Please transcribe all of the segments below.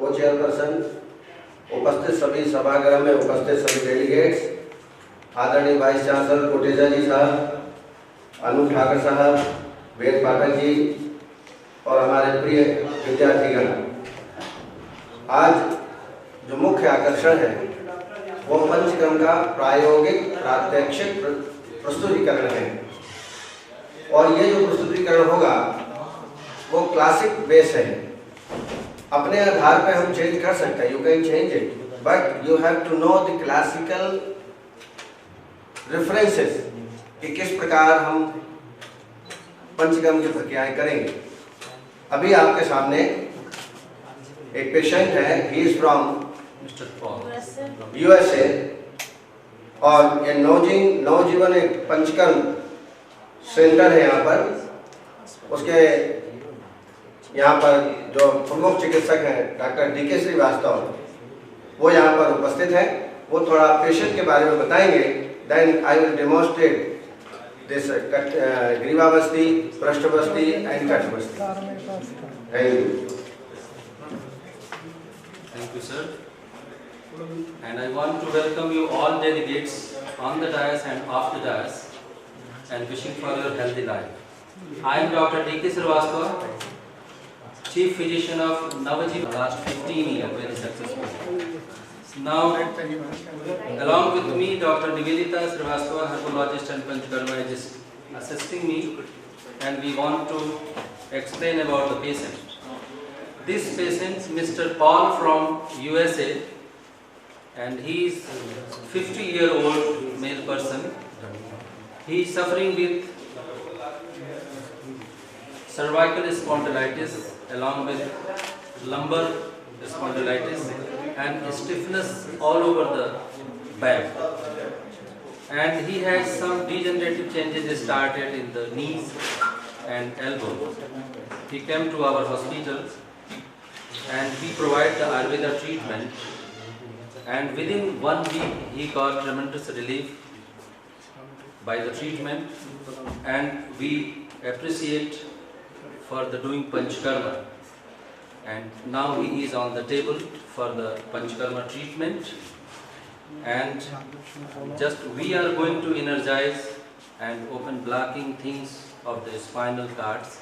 को चेयरपर्सन, उपस्थित सभी सभागृह में उपस्थित सभी डेलीगेट्स, आदरणीय वाइस चांसलर कोटेचा जी साहब, अनूप ठाकर साहब, वेद पाठक जी और हमारे प्रिय विद्यार्थीगण, आज जो मुख्य आकर्षण है वो पंचकर्म का प्रायोगिक प्रात्यक्षिक प्रस्तुतिकरण है। और ये जो प्रस्तुतिकरण होगा वो क्लासिक बेस है। अपने आधार पे हम चेंज कर सकते हैं, you can change it, but you have to know the classical references कि किस प्रकार हम पंचकर्म की प्रक्रियाएं करेंगे। अभी आपके सामने एक पेशेंट है, ही इज फ्रॉम यूएसए और ये नवजीवन एक पंचकर्म सेंटर है यहाँ पर। उसके यहाँ पर जो प्रमुख चिकित्सक हैं डॉक्टर डी.के. श्रीवास्तव, वो यहाँ पर उपस्थित हैं। वो थोड़ा पेशेंट के बारे में बताएंगे। Then I will demonstrate this ग्रीवावस्थी, पृष्ठवस्थी एंड कटवस्थी। Thank you, sir. And I want to welcome you all delegates on the dais and off the dais, and wishing for your healthy life. I am Dr. D.K. Srivastava, Chief Physician of Navajeevan last 15 years, very successful. Now, along with me, Dr. Nivedita Srivastava, herbologist and Panchkarma, is assisting me, and we want to explain about the patient. This patient, Mr. Paul from USA, and he is 50-year-old male person. He is suffering with cervical spondylitis along with lumbar spondylitis and stiffness all over the back. And he has some degenerative changes started in the knees and elbow. He came to our hospital and we provide the Ayurveda treatment, and within 1 week he got tremendous relief by the treatment, and we appreciate for the doing Panchkarma, and now he is on the table for the Panchkarma treatment, and just we are going to energize and open blocking things of the spinal cords.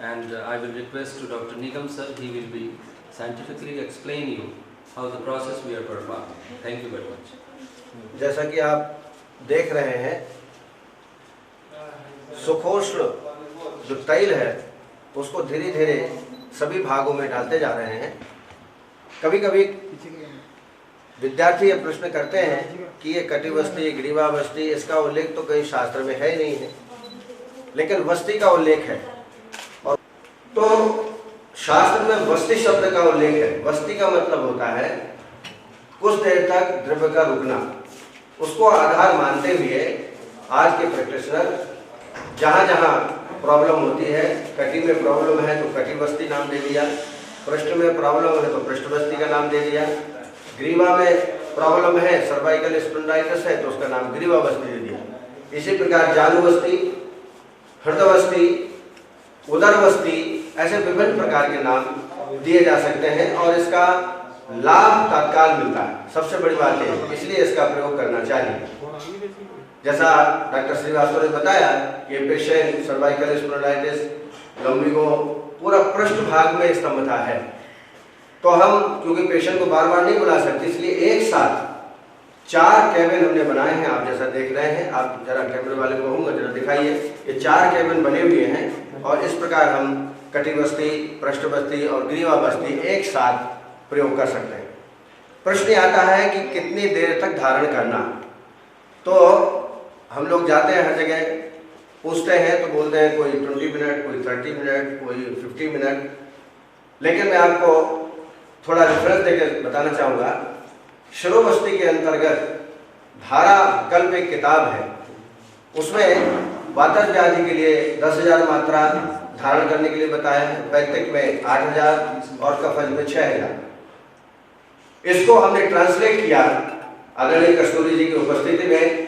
And I will request to Dr. Nigam sir, he will be scientifically explain you how the process we are performing. Thank you very much. जैसा कि आप देख रहे हैं, सुखोष्ण जो तैल है उसको धीरे धीरे सभी भागों में डालते जा रहे हैं। कभी कभी विद्यार्थी ये प्रश्न करते हैं कि ये कटिवस्थी, ग्रीवावस्थी, इसका उल्लेख तो कहीं शास्त्र में है ही नहीं है, लेकिन वस्ती का उल्लेख है। तो शास्त्र में वस्ती शब्द का उल्लेख है। वस्ती का मतलब होता है कुछ देर तक द्रव्य का रुकना। उसको आधार मानते हुए आज के प्रैक्टिशनर जहाँ जहाँ प्रॉब्लम होती है, कटी में प्रॉब्लम है तो कटिवस्थी नाम दे दिया, पृष्ठ में प्रॉब्लम है तो पृष्ठवस्थी का नाम दे दिया, ग्रीवा में प्रॉब्लम है, सर्वाइकल स्पॉन्डिलाइटिस है तो उसका नाम ग्रीवावस्थी दे दिया। इसी प्रकार जानुवस्थी, हृदयवस्थी, उदरवस्थी, ऐसे विभिन्न प्रकार के नाम दिए जा सकते हैं और इसका लाभ तत्काल मिलता है। सबसे बड़ी बात है, इसलिए इसका प्रयोग करना चाहिए। जैसा डॉक्टर श्रीवास्तव ने बताया, ये पेशेंट सर्वाइकल स्पॉन्डिलाइटिस, लंबिगो, पूरा पृष्ठ भाग में स्तंभता है। तो हम क्योंकि पेशेंट को बार बार नहीं बुला सकते, इसलिए एक साथ 4 केबिन हमने बनाए हैं। आप जैसा देख रहे हैं, आप जरा कैमरे वाले को कहूँगा जरा दिखाइए, ये 4 केबिन बने हुए हैं और इस प्रकार हम कटिवस्थी, पृष्ठवस्थी और ग्रीवावस्थी एक साथ प्रयोग कर सकते हैं। प्रश्न आता है कि कितनी देर तक धारण करना। तो हम लोग जाते हैं हर जगह, पूछते हैं तो बोलते हैं कोई 20 मिनट, कोई 30 मिनट, कोई 50 मिनट, लेकिन मैं आपको थोड़ा रेफरेंस देकर बताना चाहूँगा। शिरोवस्थी के अंतर्गत धारा कल्प एक किताब है, उसमें वातज व्याधि के लिए 10,000 मात्रा धारण करने के लिए बताया है, पैतृक में 8,000 और कफज में 6,000। इसको हमने ट्रांसलेट किया आदरणीय कस्तूरी जी की उपस्थिति में।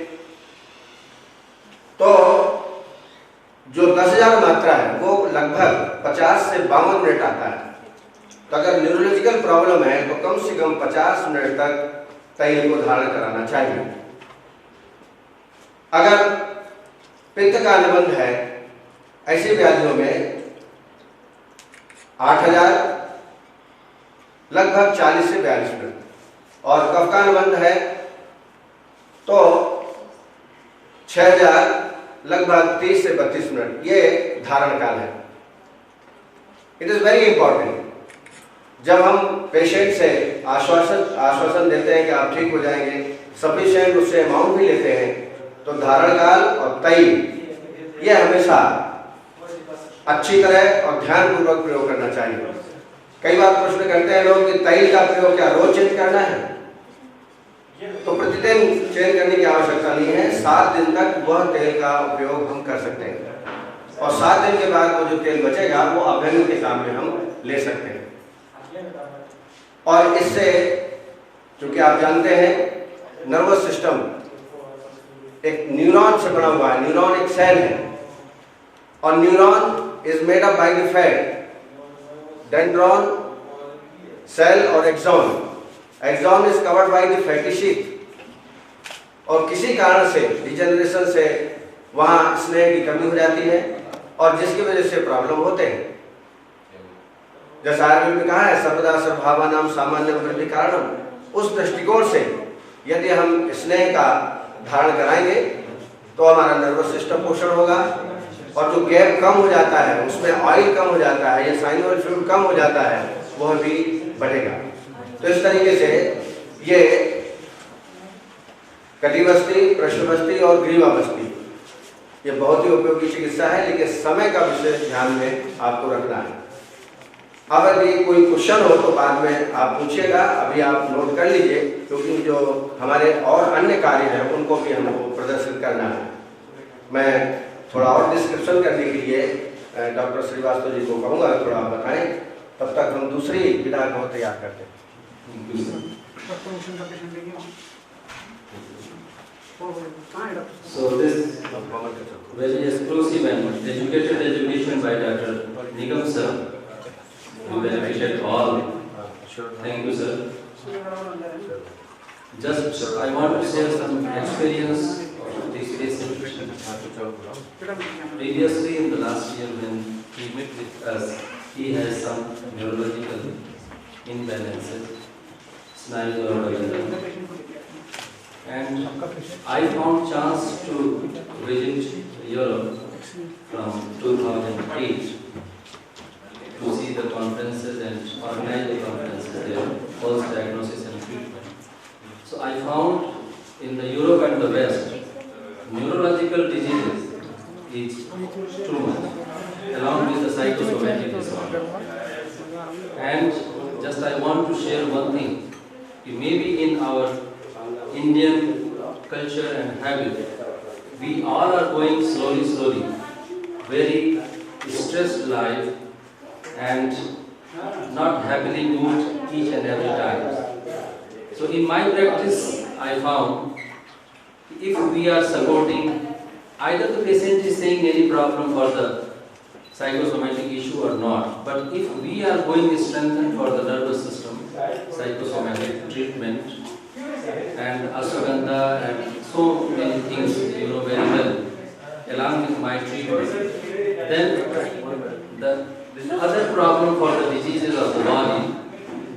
तो जो 10,000 मात्रा है वो लगभग 50 से 52 मिनट आता है। तो अगर न्यूरोलॉजिकल प्रॉब्लम है तो कम से कम 50 मिनट तक तैल को धारण कराना चाहिए। अगर पित्त का निबंध है, ऐसी व्याधियों में 8000 लगभग 40 से 42 मिनट, और कफ का निबंध है तो 6000 लगभग 30 से 32 मिनट, ये धारण काल है। It is very important. जब हम पेशेंट से आश्वासन देते हैं कि आप ठीक हो जाएंगे, सफिशिएंट उससे अमाउंट भी लेते हैं, तो धारण काल और तैल ये हमेशा अच्छी तरह और ध्यानपूर्वक प्रयोग करना चाहिए। कई बार प्रश्न करते हैं लोग कि तैल का प्रयोग क्या रोज चेंज करना है? तो प्रतिदिन चेंज करने की आवश्यकता नहीं है। 7 दिन तक वह तेल का उपयोग हम कर सकते हैं, और 7 दिन के बाद वो जो तेल बचेगा वो अभ्यंग के काम में हम ले सकते हैं। और इससे, क्योंकि आप जानते हैं नर्वस सिस्टम एक न्यूरॉन से बना हुआ है, न्यूरॉन एक सेल है, और neuron is made up by the fat, dendron, cell और axon. Axon is covered by the fatty sheath, और किसी कारण से डिजेनरेशन से वहां स्नेह की कमी हो जाती है, और जिसकी वजह से प्रॉब्लम होते हैं। जैसा आयुर्वेद में कहा है, सर्वदा सर्वभावानां सामान्य वृद्धि कारणम। उस दृष्टिकोण से यदि हम स्नेह का धारण कराएंगे तो हमारा नर्वस सिस्टम पोषण होगा, और जो गैप कम हो जाता है, उसमें ऑयल कम हो जाता है या साइनोइड फ्लूइड कम हो जाता है, वह भी बढ़ेगा। तो इस तरीके से ये कटिबस्ती, पृष्ठबस्ती और ग्रीवाबस्ती ये बहुत ही उपयोगी चिकित्सा है, लेकिन समय का विशेष ध्यान में आपको रखना है। अब यदि कोई क्वेश्चन हो तो बाद में आप पूछिएगा, अभी आप नोट कर लीजिए, क्योंकि जो हमारे और अन्य कार्य हैं उनको भी हमको प्रदर्शित करना है। मैं थोड़ा और डिस्क्रिप्शन करने के लिए डॉक्टर श्रीवास्तव जी को कहूँगा, थोड़ा आप बताएं, तब तक हम दूसरी विधा को तैयार करते हैं। So this very exclusive and educated education by Dr. Nigam sir will benefit all. Thank you, sir. Just I want to share some experience of this patient. Previously, in the last year when he met with us, he has some neurological imbalances, Snayu, and I found chance to visit Europe from 2008 to see the conferences and organize the conferences there, first diagnosis and treatment. So I found in the Europe and the West, neurological diseases is too much, along with the psychosomatic disorder. And just I want to share one thing, maybe in our Indian culture and habit, we all are going slowly, very stressed life and not happily good each and every time. So in my practice, I found if we are supporting, either the patient is saying any problem for the psychosomatic issue or not, but if we are going to strengthen for the nervous system, psychosomatic treatment, and ashwagandha and so many things you know very well, along with my treatment, then the other problem for the diseases of the body,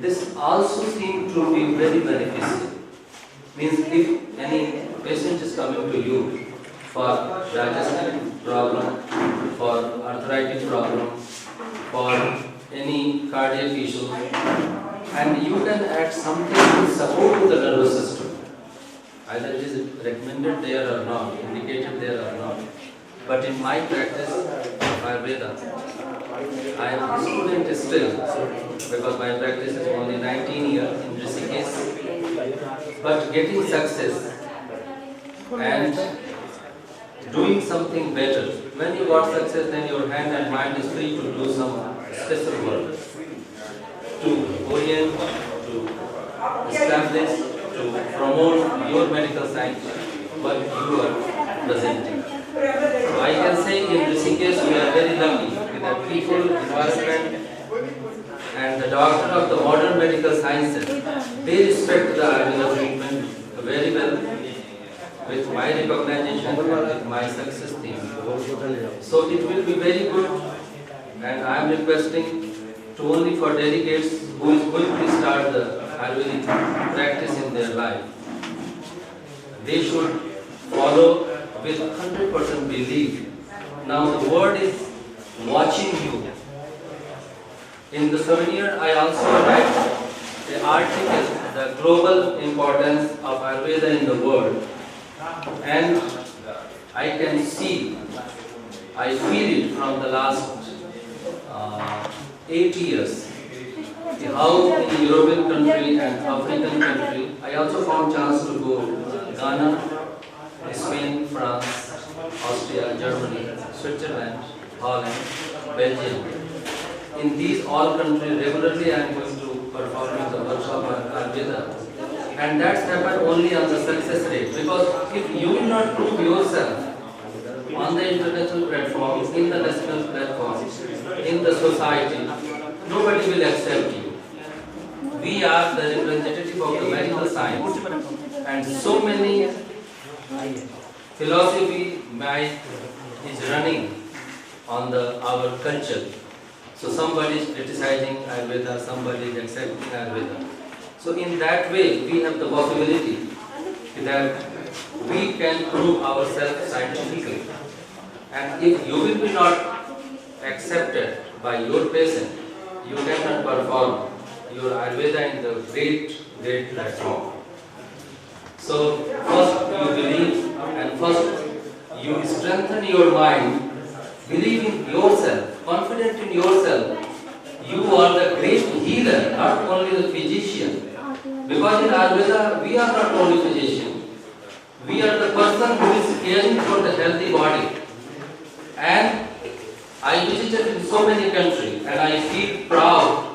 this also seems to be very beneficial. Means if any patient is coming to you for digestive problem, for arthritis problem, for any cardiac issue, and you can add something to support to the nervous system. Either it is recommended there or not, indicated there or not. But in my practice of Ayurveda, I am a student still, because my practice is only 19 years in Rishikesh. But getting success and doing something better. When you got success, then your hand and mind is free to do some special work, to orient, to establish, to promote your medical science, what you are presenting. So I can say in Rishikesh we are very lucky with a peaceful environment and the doctor of the modern medical sciences, they respect the Ayurveda treatment very well with my recognition and with my success team. So it will be very good, and I am requesting to only for delegates who is going to start the Ayurvedic practice in their life. They should follow with 100% belief. Now the world is watching you. In the souvenir, I also write the article, the global importance of Ayurveda in the world. And I can see, I feel it from the last 8 years, how in European country and African country, I also found chance to go Ghana, Spain, France, Austria, Germany, Switzerland, Holland, Belgium. In these all countries, regularly I am going to perform the workshop on Ayurveda. And that's happened only on the success rate. Because if you will not prove yourself on the international platform, in the national platform, in the society, nobody will accept you. We are the representative of the medical science, and so many philosophy might is running on our culture. So somebody is criticizing Ayurveda, somebody is accepting Ayurveda. So in that way, we have the possibility that we can prove ourselves scientifically. And if you will be not accepted by your patient, you cannot perform your Ayurveda in the great platform. So first you believe, and first you strengthen your mind, believe in yourself, confident in yourself. You are the great healer, not only the physician. Because in Ayurveda, we are not only physician. We are the person who is caring for the healthy body. And I visited in so many countries, and I feel proud.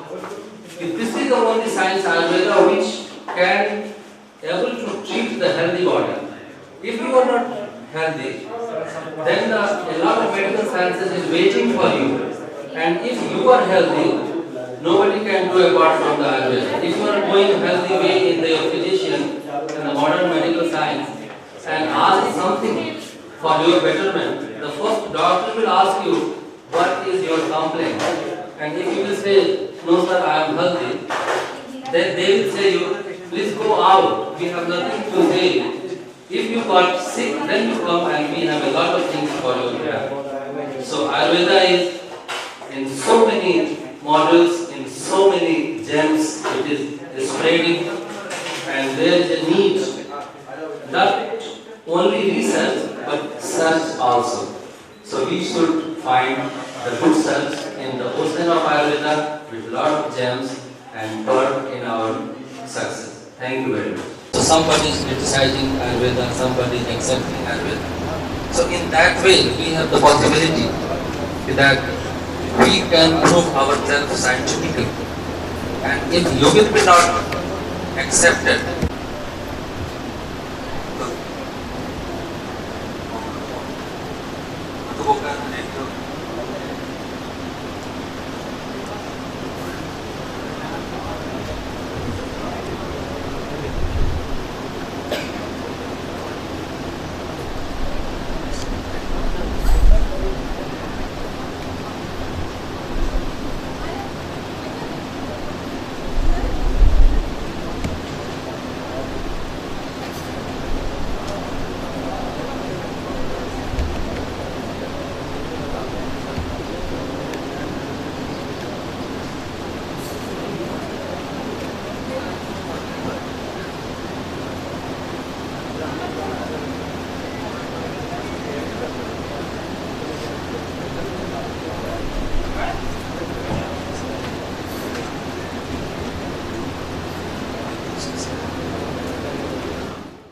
This is the only science Ayurveda which can able to treat the healthy body. If you are not healthy, then a lot of medical sciences is waiting for you. And if you are healthy, nobody can do apart from the Ayurveda. If you are going healthy way in the physician, in the modern medical science, and ask something for your betterment, the first doctor will ask you, what is your complaint? And if you will say, no sir, I am healthy, then they will say you, please go out, we have nothing to say. If you got sick, then you come and we have a lot of things for your care. So Ayurveda is in so many models, in so many gems, it is spreading, and there is a need, not only research, but search also. So we should find the good search in the ocean of Ayurveda with lot of gems and work in our success. Thank you very much. So somebody is criticizing Ayurveda, somebody is accepting Ayurveda. So in that way, we have the possibility that we can prove ourselves scientifically. And if you will be not accepted